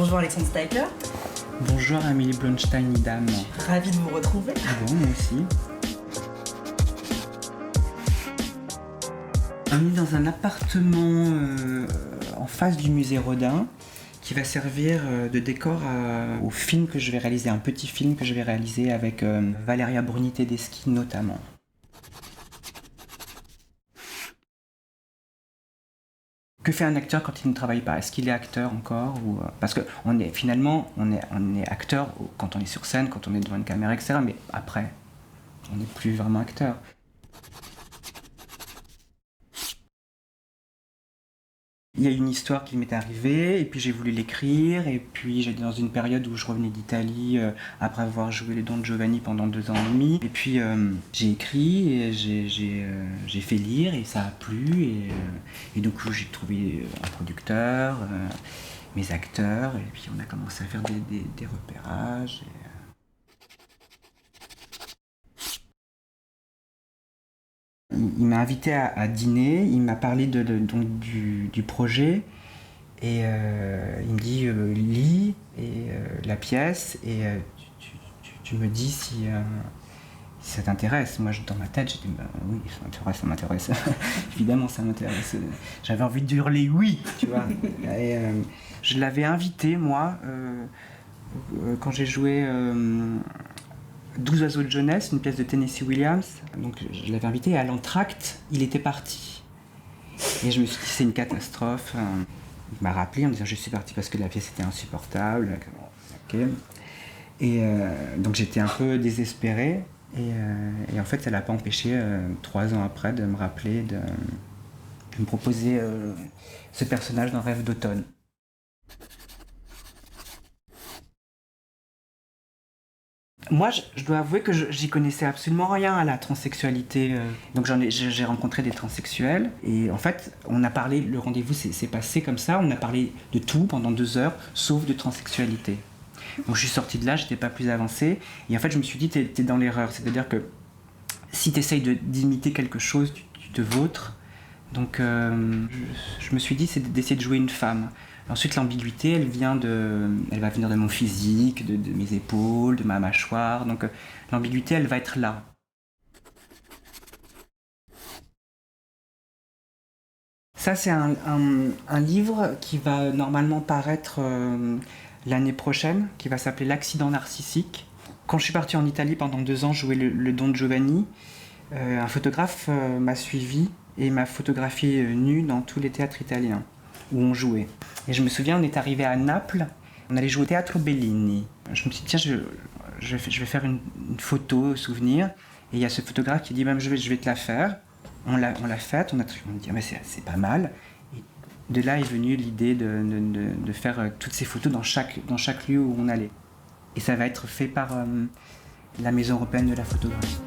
Bonjour Alexandre Steikler. Bonjour Amélie Blonstein-Idam. Ravie de vous retrouver. Bon, moi aussi. On est dans un appartement en face du musée Rodin qui va servir de décor au film que je vais réaliser, un petit film que je vais réaliser avec Valeria Bruni Tedeschi notamment. Que fait un acteur quand il ne travaille pas? Est-ce qu'il est acteur encore ou, parce que finalement on est acteur quand on est sur scène, quand on est devant une caméra, etc. Mais après, on n'est plus vraiment acteur. Il y a une histoire qui m'est arrivée, et puis j'ai voulu l'écrire, et puis j'étais dans une période où je revenais d'Italie après avoir joué les Don Giovanni pendant 2 ans et demi. Et puis j'ai écrit, et j'ai fait lire, et ça a plu, et du coup j'ai trouvé un producteur, mes acteurs, et puis on a commencé à faire des repérages. Il m'a invité à dîner, il m'a parlé donc du projet, et il me dit lis la pièce et tu me dis si ça t'intéresse. Moi dans ma tête j'ai dit bah, oui, ça m'intéresse. Évidemment ça m'intéresse. J'avais envie de hurler oui, tu vois. Et, je l'avais invité moi quand j'ai joué 12 oiseaux de jeunesse, une pièce de Tennessee Williams. Donc je l'avais invité, et à l'entracte, il était parti. Et je me suis dit, c'est une catastrophe. Il m'a rappelé en me disant, je suis parti parce que la pièce était insupportable. Okay. Et donc j'étais un peu désespéré. Et en fait, ça ne l'a pas empêché, 3 ans après, de me rappeler, de me proposer ce personnage dans Rêve d'automne. Moi, je dois avouer que j'y connaissais absolument rien à la transsexualité. Donc j'ai rencontré des transsexuels, et en fait, on a parlé, le rendez-vous s'est passé comme ça, on a parlé de tout pendant 2 heures, sauf de transsexualité. Donc je suis sorti de là, j'étais pas plus avancé, et en fait je me suis dit, t'es dans l'erreur, c'est-à-dire que si t'essayes d'imiter quelque chose, tu te vautres. Donc je me suis dit, c'est d'essayer de jouer une femme. Ensuite, l'ambiguïté, elle va venir de mon physique, de mes épaules, de ma mâchoire. Donc, l'ambiguïté, elle va être là. Ça, c'est un livre qui va normalement paraître l'année prochaine, qui va s'appeler L'accident narcissique. Quand je suis parti en Italie pendant 2 ans jouer le Don Giovanni, un photographe m'a suivi et m'a photographié nue dans tous les théâtres italiens où on jouait. Et je me souviens, on est arrivé à Naples, on allait jouer au Théâtre Bellini. Je me suis dit, tiens, je vais faire une photo souvenir. Et il y a ce photographe qui dit, même je vais te la faire. On l'a faite, on a dit, ah, mais c'est pas mal. Et de là est venue l'idée de faire toutes ces photos dans chaque lieu où on allait. Et ça va être fait par la Maison européenne de la photographie.